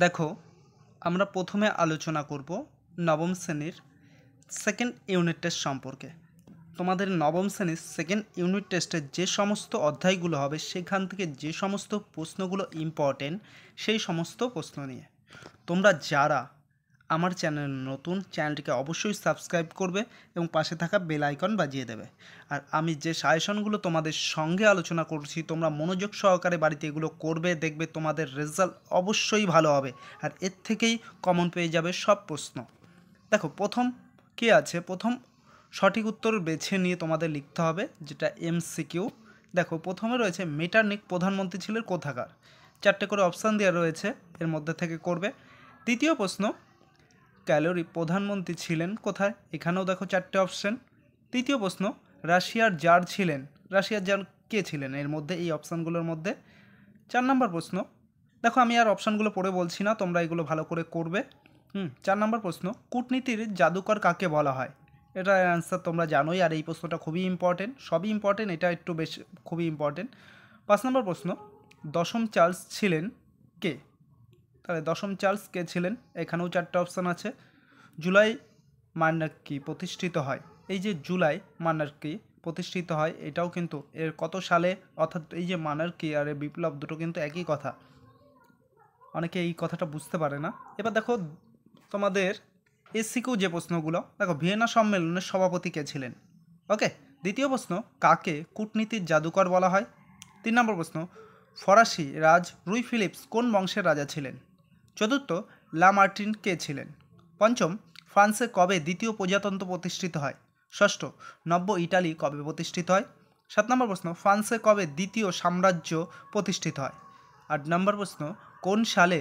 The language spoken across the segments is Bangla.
দেখো, আমরা প্রথমে আলোচনা করব নবম শ্রেণীর সেকেন্ড ইউনিট টেস্ট সম্পর্কে। তোমাদের নবম শ্রেণীর সেকেন্ড ইউনিট টেস্টের যে সমস্ত অধ্যায়গুলো হবে সেখান থেকে যে সমস্ত প্রশ্নগুলো ইম্পর্টেন্ট সেই সমস্ত প্রশ্ন নিয়ে। তোমরা যারা আমার চ্যানেল নতুন, চ্যানেলটিকে অবশ্যই সাবস্ক্রাইব করবে এবং পাশে থাকা বেল আইকন বাজিয়ে দেবে। আর আমি যে সাজেশনগুলো তোমাদের সঙ্গে আলোচনা করছি তোমরা মনোযোগ সহকারে বাড়িতে এগুলো করবে, দেখবে তোমাদের রেজাল্ট অবশ্যই ভালো হবে। আর এর থেকেই কমন পেয়ে যাবে সব প্রশ্ন। দেখো, প্রথম কে আছে, প্রথম সঠিক উত্তর বেছে নিয়ে তোমাদের লিখতে হবে, যেটা এমসিকিউ। দেখো, প্রথমে রয়েছে মেটারনিক প্রধানমন্ত্রী ছিলেন কোথাকার। 4টে করে অপশান দেওয়া রয়েছে, এর মধ্যে থেকে করবে। দ্বিতীয় প্রশ্ন, ক্যালোরি প্রধানমন্ত্রী ছিলেন কোথায়? এখানেও দেখো 4টে অপশান। তৃতীয় প্রশ্ন, রাশিয়ার জার ছিলেন, রাশিয়ার জার কে ছিলেন? এর মধ্যে এই অপশানগুলোর মধ্যে। 4 নম্বর প্রশ্ন, দেখো আমি আর অপশানগুলো পড়ে বলছি না, তোমরা এগুলো ভালো করে করবে। 4 নম্বর প্রশ্ন, কূটনীতির জাদুকর কাকে বলা হয়? এটার অ্যান্সার তোমরা জানোই, আর এই প্রশ্নটা খুবই ইম্পর্টেন্ট, সবই ইম্পর্টেন্ট, এটা একটু বেশি খুবই ইম্পর্টেন্ট। 5 নম্বর প্রশ্ন, দশম চার্লস ছিলেন কে? তাহলে দশম চার্লস কে ছিলেন? এখানেও 4টে অপশান আছে। জুলাই মান্নার্কি প্রতিষ্ঠিত হয়, এই যে জুলাই মান্নার্কি প্রতিষ্ঠিত হয় এটাও কিন্তু এর কত সালে, অর্থাৎ এই যে মান্নার্কি আর বিপ্লব দুটো কিন্তু একই কথা, অনেকে এই কথাটা বুঝতে পারে না। এবার দেখো তোমাদের এসিকিউ যে প্রশ্নগুলো, দেখো ভিয়েনা সম্মেলনের সভাপতি কে ছিলেন? ওকে। দ্বিতীয় প্রশ্ন, কাকে কূটনীতির জাদুকর বলা হয়? 3 নম্বর প্রশ্ন, ফরাসি রাজ রুই ফিলিপস কোন বংশের রাজা ছিলেন? চতুর্থ, লা মার্টিন কে ছিলেন? পঞ্চম, ফ্রান্সে কবে দ্বিতীয় প্রজাতন্ত্র প্রতিষ্ঠিত হয়? ষষ্ঠ, নব্য ইটালি কবে প্রতিষ্ঠিত হয়? 7 নম্বর প্রশ্ন, ফ্রান্সে কবে দ্বিতীয় সাম্রাজ্য প্রতিষ্ঠিত হয়? 8 নম্বর প্রশ্ন, কোন সালে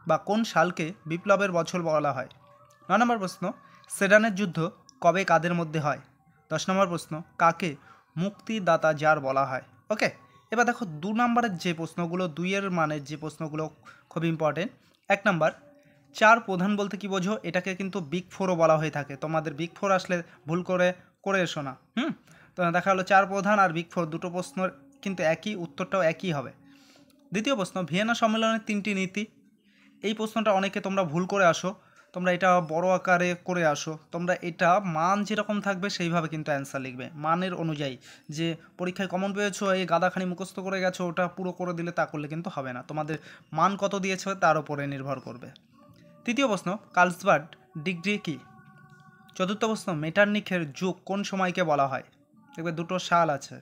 বা কোন সালকে বিপ্লবের বছর বলা হয়? 9 নম্বর প্রশ্ন, সেডানের যুদ্ধ কবে কাদের মধ্যে হয়? 10 নম্বর প্রশ্ন, কাকে মুক্তিদাতা জার বলা হয়? ওকে। এবার দেখো 2 নম্বরের যে প্রশ্নগুলো, 2-এর মানের যে প্রশ্নগুলো খুব ইম্পর্টেন্ট। 1 নম্বর, চার প্রধান বলতে কি বোঝো? এটাকে কিন্তু বিগ ফোরও বলা হয়ে থাকে, তোমাদের বিগ ফোর আসলে ভুল করে এসো না। তো দেখা হলো চার প্রধান আর বিগ ফোর দুটো প্রশ্নের কিন্তু একই, উত্তরটাও একই হবে। দ্বিতীয় প্রশ্ন, ভিয়েনা সম্মেলনের 3টি নীতি। এই প্রশ্নটা অনেকে তোমরা ভুল করে আসো, তোমরা এটা বড় আকারে করে আসো, তোমরা এটা মান যেরকম থাকবে সেইভাবে কিন্তু অ্যান্সার লিখবে, মানের অনুযায়ী। যে পরীক্ষায় কমন পেয়েছো, এই গাদাখানি মুখস্থ করে গেছো, ওটা পুরো করে দিলে তা করলে কিন্তু হবে না, তোমাদের মান কত দিয়েছে তার উপরে নির্ভর করবে। তৃতীয় প্রশ্ন, কার্লসবার্গ ডিগ্রি কি? চতুর্থ প্রশ্ন, মেটারনিখের যুগ কোন সময়কে বলা হয়? দেখবে দুটো সাল আছে,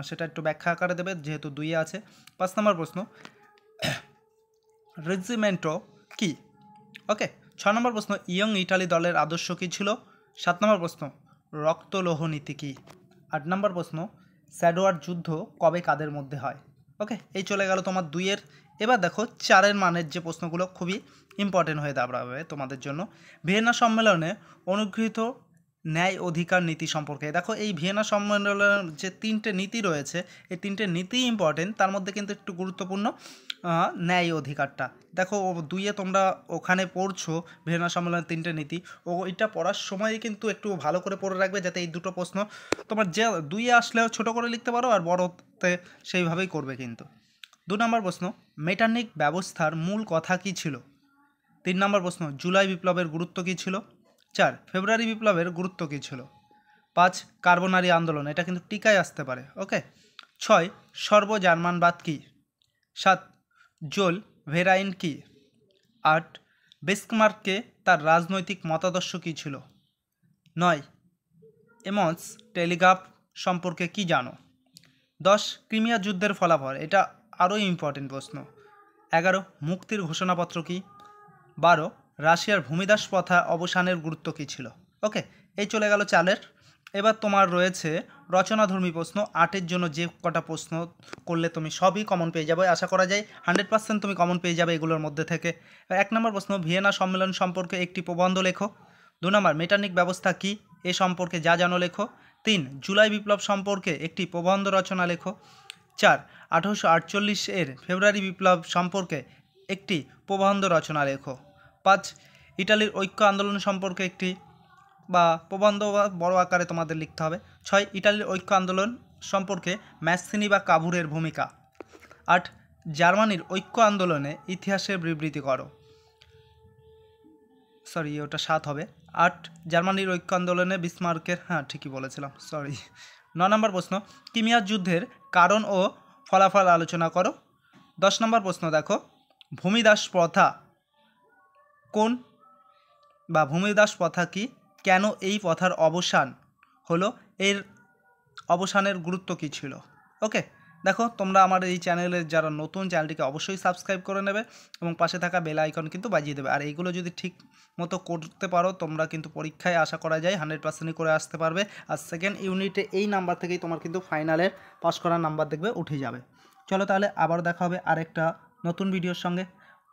সেটা একটু ব্যাখ্যা আকারে দেবে যেহেতু 2 আছে। 5 নম্বর প্রশ্ন, রেজিমেন্টো কি? ওকে। 6 নম্বর প্রশ্ন, ইয়ং ইটালি দলের আদর্শ কী ছিল? 7 নম্বর প্রশ্ন, রক্তলোহ নীতি কী? 8 নম্বর প্রশ্ন, স্যাডোয়ার যুদ্ধ কবে কাদের মধ্যে হয়? ওকে, এই চলে গেল তোমার 2-এর। এবার দেখো 4-এর মানের যে প্রশ্নগুলো খুবই ইম্পর্টেন্ট হয়ে দাঁড়াবে তোমাদের জন্য। ভিয়েনা সম্মেলনে অনুগৃহীত ন্যায় অধিকার নীতি সম্পর্কে। দেখো এই ভিয়েনা সম্মেলনের যে 3টে নীতি রয়েছে, এই 3টে নীতি ইম্পর্টেন্ট, তার মধ্যে কিন্তু একটু গুরুত্বপূর্ণ ন্যায় অধিকারটা। দেখো 2-এ তোমরা ওখানে পড়ছো ভিয়েনা সম্মেলনের 3টে নীতি, এটা পড়ার সময় কিন্তু একটু ভালো করে পড়ে রাখবে, যাতে এই দুটো প্রশ্ন তোমার যে 2-এ আসলেও ছোটো করে লিখতে পারো, আর বড়তে সেইভাবেই করবে কিন্তু। 2 নম্বর প্রশ্ন, মেটারনিক ব্যবস্থার মূল কথা কী ছিল? 3 নম্বর প্রশ্ন, জুলাই বিপ্লবের গুরুত্ব কী ছিল? 4, ফেব্রুয়ারি বিপ্লবের গুরুত্ব কী ছিল? 5, কার্বনারি আন্দোলন, এটা কিন্তু টিকায় আসতে পারে। ওকে। 6, সর্ব জার্মানবাদ কী? 7, জোল ভেরাইন কী? 8, বিস্মার্ককে তার রাজনৈতিক মতাদর্শ কী ছিল? 9, এমস টেলিগ্রাফ সম্পর্কে কি জানো? 10, ক্রিমিয়া যুদ্ধের ফলাফল, এটা আরও ইম্পর্টেন্ট প্রশ্ন। 11, মুক্তির ঘোষণাপত্র কী? 12, রাশিয়ার ভূমিদাস প্রথা অবসানের গুরুত্ব কী ছিল? ওকে, এই চলে গেল 4-এর। এবার তোমার রয়েছে রচনাধর্মী প্রশ্ন। 8-এর জন্য যে কটা প্রশ্ন করলে তুমি সবই কমন পেয়ে যাবে, আশা করা যায় 100% তুমি কমন পেয়ে যাবে এগুলোর মধ্যে থেকে। 1 নম্বর প্রশ্ন, ভিয়েনা সম্মেলন সম্পর্কে একটি প্রবন্ধ লেখো। 2 নম্বর, মেটারনিক ব্যবস্থা কী, এ সম্পর্কে যা জানো লেখো। 3, জুলাই বিপ্লব সম্পর্কে একটি প্রবন্ধ রচনা লেখো। 4, 1848-এর ফেব্রুয়ারি বিপ্লব সম্পর্কে একটি প্রবন্ধ রচনা লেখো। 5, ইটালির ঐক্য আন্দোলন সম্পর্কে একটি বা প্রবন্ধ বা বড় আকারে তোমাদের লিখতে হবে। 6, ইটালির ঐক্য আন্দোলন সম্পর্কে ম্যাসিনি বা কাভুরের ভূমিকা। 8, জার্মানির ঐক্য আন্দোলনে ইতিহাসের বিবৃতি করো। সরি ওটা 7 হবে। 8 জার্মানির ঐক্য আন্দোলনে বিসমার্কের, হ্যাঁ ঠিকই বলেছিলাম, সরি। 9 নম্বর প্রশ্ন ক্রিমিয়ার যুদ্ধের কারণ ও ফলাফল আলোচনা করো। 10 নম্বর প্রশ্ন দেখো ভূমিদাস প্রথা কোন বা ভূমিদাস প্রথা কি, কেন এই প্রথার অবসান হলো, এর অবসানের গুরুত্ব কী ছিল। ওকে, দেখো তোমরা আমার এই চ্যানেলের যারা নতুন, চ্যানেলটিকে অবশ্যই সাবস্ক্রাইব করে নেবে এবং পাশে থাকা বেল আইকন কিন্তু বাজিয়ে দেবে। আর এইগুলো যদি ঠিক মতো করতে পারো তোমরা কিন্তু পরীক্ষায় আশা করা যায় 100%ই করে আসতে পারবে। আর সেকেন্ড ইউনিটে এই নাম্বার থেকেই তোমার কিন্তু ফাইনালের পাস করার নাম্বার দেখবে উঠে যাবে। চলো তাহলে আবার দেখা হবে আরেকটা নতুন ভিডিওর সঙ্গে।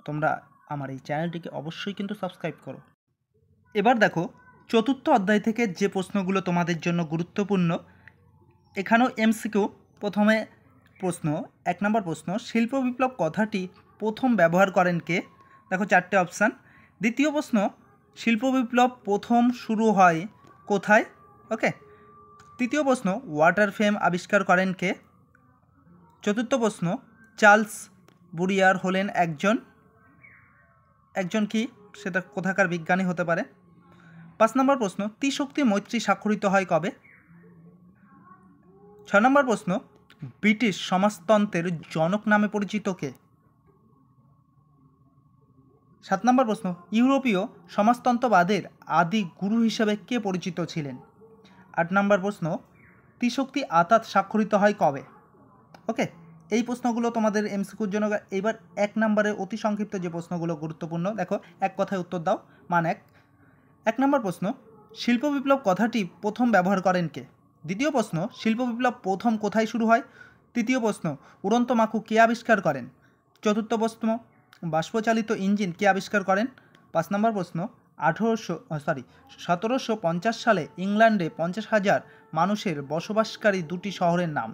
তোমরা আমার এই চ্যানেলটিকে অবশ্যই কিন্তু সাবস্ক্রাইব করো। এবার দেখো চতুর্থ অধ্যায় থেকে যে প্রশ্নগুলো তোমাদের জন্য গুরুত্বপূর্ণ, এখানেও এমসিকিউ। প্রথমে প্রশ্ন 1 নম্বর প্রশ্ন শিল্প বিপ্লব কথাটি প্রথম ব্যবহার করেন কে। দেখো 4টে অপশান। দ্বিতীয় প্রশ্ন শিল্প বিপ্লব প্রথম শুরু হয় কোথায়। ওকে। তৃতীয় প্রশ্ন ওয়াটার ফ্রেম আবিষ্কার করেন কে। চতুর্থ প্রশ্ন চার্লস বুরিয়ার হলেন একজন কি, সেটা কোথাকার বিজ্ঞানী হতে পারে। 5 নম্বর প্রশ্ন ত্রিশক্তি মৈত্রী স্বাক্ষরিত হয় কবে। 6 নম্বর প্রশ্ন ব্রিটিশ সমাজতন্ত্রের জনক নামে পরিচিত কে। 7 নম্বর প্রশ্ন ইউরোপীয় সমাজতন্ত্রবাদের আদি গুরু হিসেবে কে পরিচিত ছিলেন। 8 নম্বর প্রশ্ন ত্রিশক্তি আতাত স্বাক্ষরিত হয় কবে। ওকে, এই প্রশ্নগুলো তোমাদের এমসিকিউর জন্য। এইবার 1 নম্বরে অতি সংক্ষিপ্ত যে প্রশ্নগুলো গুরুত্বপূর্ণ, দেখো এক কথায় উত্তর দাও। মান 1 নম্বর প্রশ্ন শিল্প বিপ্লব কথাটি প্রথম ব্যবহার করেন কে। দ্বিতীয় প্রশ্ন শিল্প বিপ্লব প্রথম কোথায় শুরু হয়। তৃতীয় প্রশ্ন উড়ন্ত মাকু কে আবিষ্কার করেন। চতুর্থ প্রশ্ন বাষ্পচালিত ইঞ্জিন কে আবিষ্কার করেন। 5 নম্বর প্রশ্ন 1750 সালে ইংল্যান্ডে 50,000 মানুষের বসবাসকারী দুটি শহরের নাম।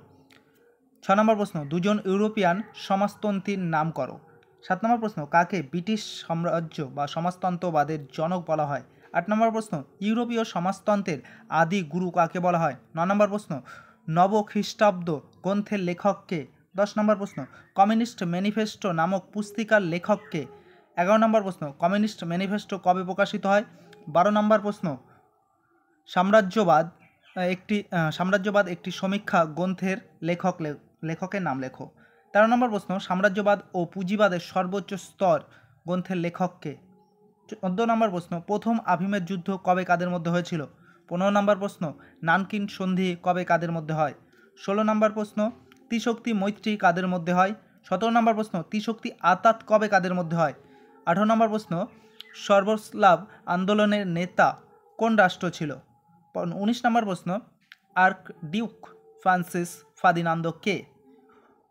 6 নম্বর প্রশ্ন দুজন ইউরোপিয়ান সমাজতন্ত্রীর নাম করো। 7 নম্বর প্রশ্ন কাকে ব্রিটিশ সাম্রাজ্য বা সমাজতন্ত্রবাদের জনক বলা হয়। 8 নম্বর প্রশ্ন ইউরোপীয় সমাজতন্ত্রের আদি গুরু কাকে বলা হয়। 9 নম্বর প্রশ্ন নব খ্রিস্টাব্দ গ্রন্থের লেখককে। 10 নম্বর প্রশ্ন কমিউনিস্ট ম্যানিফেস্টো নামক পুস্তিকার লেখককে। 11 নম্বর প্রশ্ন কমিউনিস্ট ম্যানিফেস্টো কবে প্রকাশিত হয়। 12 নম্বর প্রশ্ন সাম্রাজ্যবাদ একটি সমীক্ষা গ্রন্থের লেখকের নাম লেখো। 13 নম্বর প্রশ্ন সাম্রাজ্যবাদ ও পুঁজিবাদের সর্বোচ্চ স্তর গ্রন্থের লেখককে। 14 নম্বর প্রশ্ন প্রথম আফিমের যুদ্ধ কবে কাদের মধ্যে হয়েছিল। 15 নম্বর প্রশ্ন নানকিন সন্ধি কবে কাদের মধ্যে হয়। 16 নম্বর প্রশ্ন ত্রিশক্তি মৈত্রী কাদের মধ্যে হয়। 17 নম্বর প্রশ্ন ত্রিশক্তি আতাত কবে কাদের মধ্যে হয়। 18 নম্বর প্রশ্ন সর্বস্লাভ আন্দোলনের নেতা কোন রাষ্ট্র ছিল। 19 নম্বর প্রশ্ন আর্ক ডিউক ফ্রান্সিস ফার্দিনান্দ কে।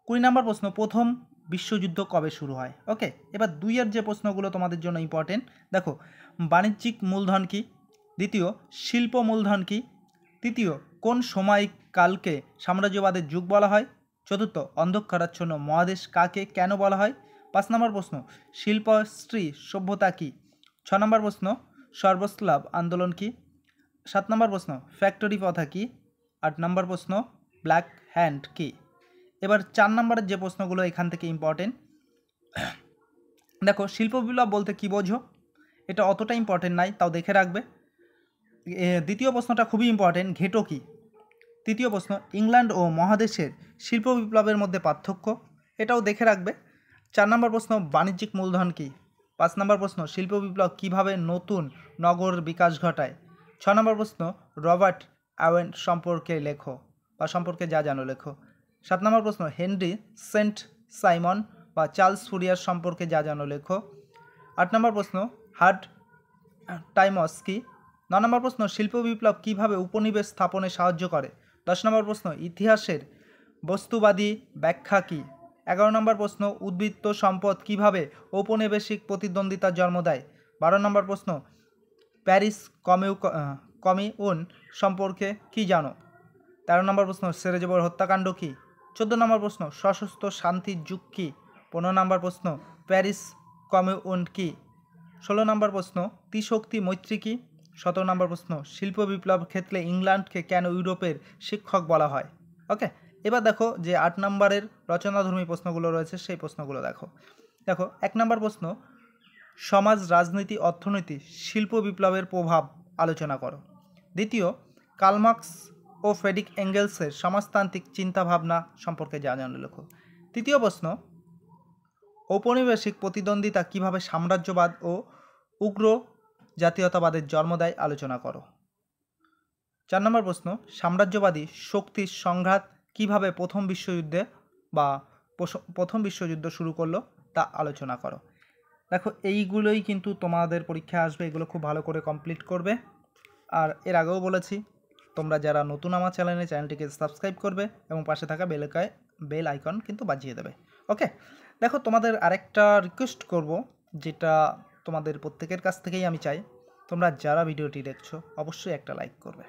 20 নম্বর প্রশ্ন প্রথম বিশ্বযুদ্ধ কবে শুরু হয়। ওকে, এবার 2-এর যে প্রশ্নগুলো তোমাদের জন্য ইম্পর্টেন্ট, দেখো বাণিজ্যিক মূলধন কি। দ্বিতীয় শিল্প মূলধন কি। তৃতীয় কোন সময়কালকে সাম্রাজ্যবাদের যুগ বলা হয়। চতুর্থ অন্ধকারাচ্ছন্ন মহাদেশ কাকে কেন বলা হয়। 5 নম্বর প্রশ্ন শিল্পশ্রী সভ্যতা কি। 6 নম্বর প্রশ্ন সর্বস্লাভ আন্দোলন কি। 7 নম্বর প্রশ্ন ফ্যাক্টরি প্রথা কি। 8 নম্বর প্রশ্ন ব্ল্যাক হ্যান্ড কি। এবার 4 নম্বরের যে প্রশ্নগুলো এখান থেকে ইম্পর্টেন্ট, দেখো শিল্প বিপ্লব বলতে কী বোঝো। এটা অতটা ইম্পর্টেন্ট নাই, তাও দেখে রাখবে। দ্বিতীয় প্রশ্নটা খুবই ইম্পর্টেন্ট, ঘেটো কি। তৃতীয় প্রশ্ন ইংল্যান্ড ও মহাদেশের শিল্প বিপ্লবের মধ্যে পার্থক্য, এটাও দেখে রাখবে। 4 নম্বর প্রশ্ন বাণিজ্যিক মূলধন কি। 5 নম্বর প্রশ্ন শিল্প বিপ্লব কীভাবে নতুন নগর বিকাশ ঘটায়। 6 নম্বর প্রশ্ন রবার্ট অ্যাওয়েন সম্পর্কে লেখো বা সম্পর্কে যা জানো লেখো। 7 নম্বর প্রশ্ন হেনরি সেন্ট সাইমন বা চার্লস ফুরিয়ার সম্পর্কে যা জানো লেখো। 8 নম্বর প্রশ্ন হার্ড টাইমস কি। 9 নম্বর প্রশ্ন শিল্প বিপ্লব কীভাবে উপনিবেশ স্থাপনে সাহায্য করে। 10 নম্বর প্রশ্ন ইতিহাসের বস্তুবাদী ব্যাখ্যা কি। 11 নম্বর প্রশ্ন উদ্বৃত্ত সম্পদ কীভাবে ঔপনিবেশিক প্রতিদ্বন্দ্বিতার জন্ম দেয়। 12 নম্বর প্রশ্ন প্যারিস কমিউন সম্পর্কে কি জানো। 13 নম্বর প্রশ্ন সেরেজেভোর হত্যাকাণ্ড কী। 14 নম্বর প্রশ্ন সশস্ত্র শান্তির যুগ কী। 15 নম্বর প্রশ্ন প্যারিস কমিউন কী। 16 নম্বর প্রশ্ন ত্রিশক্তি মৈত্রী কী। 17 নম্বর প্রশ্ন শিল্প বিপ্লব ক্ষেত্রে ইংল্যান্ডকে কেন ইউরোপের শিক্ষক বলা হয়। ওকে, এবার দেখো যে 8 নম্বরের রচনাধর্মী প্রশ্নগুলো রয়েছে সেই প্রশ্নগুলো দেখো। 1 নম্বর প্রশ্ন সমাজ, রাজনীতি, অর্থনীতি, শিল্প বিপ্লবের প্রভাব আলোচনা করো। দ্বিতীয়, কার্ল মার্কস ও ফ্রেডরিক এঙ্গেলসের সমাজতান্ত্রিক চিন্তাভাবনা সম্পর্কে জানানো লেখো। তৃতীয় প্রশ্ন, ঔপনিবেশিক প্রতিদ্বন্দ্বিতা কিভাবে সাম্রাজ্যবাদ ও উগ্র জাতীয়তাবাদের জন্ম দেয় আলোচনা করো। 4 নম্বর প্রশ্ন, সাম্রাজ্যবাদী শক্তির সংঘাত কিভাবে প্রথম বিশ্বযুদ্ধ শুরু করলো তা আলোচনা করো। দেখো, এইগুলোই কিন্তু তোমাদের পরীক্ষা আসবে, এগুলো খুব ভালো করে কমপ্লিট করবে। আর এর আগেও বলেছি, তোমরা যারা নতুন আমার চ্যানেলটিকে সাবস্ক্রাইব করবে এবং পাশে থাকা বেল আইকন কিন্তু বাজিয়ে দেবে। ওকে, দেখো, তোমাদের আরেকটা রিকোয়েস্ট করব, যেটা তোমাদের প্রত্যেকের কাছ থেকেই আমি চাই, তোমরা যারা ভিডিওটি দেখছো অবশ্যই একটা লাইক করবে।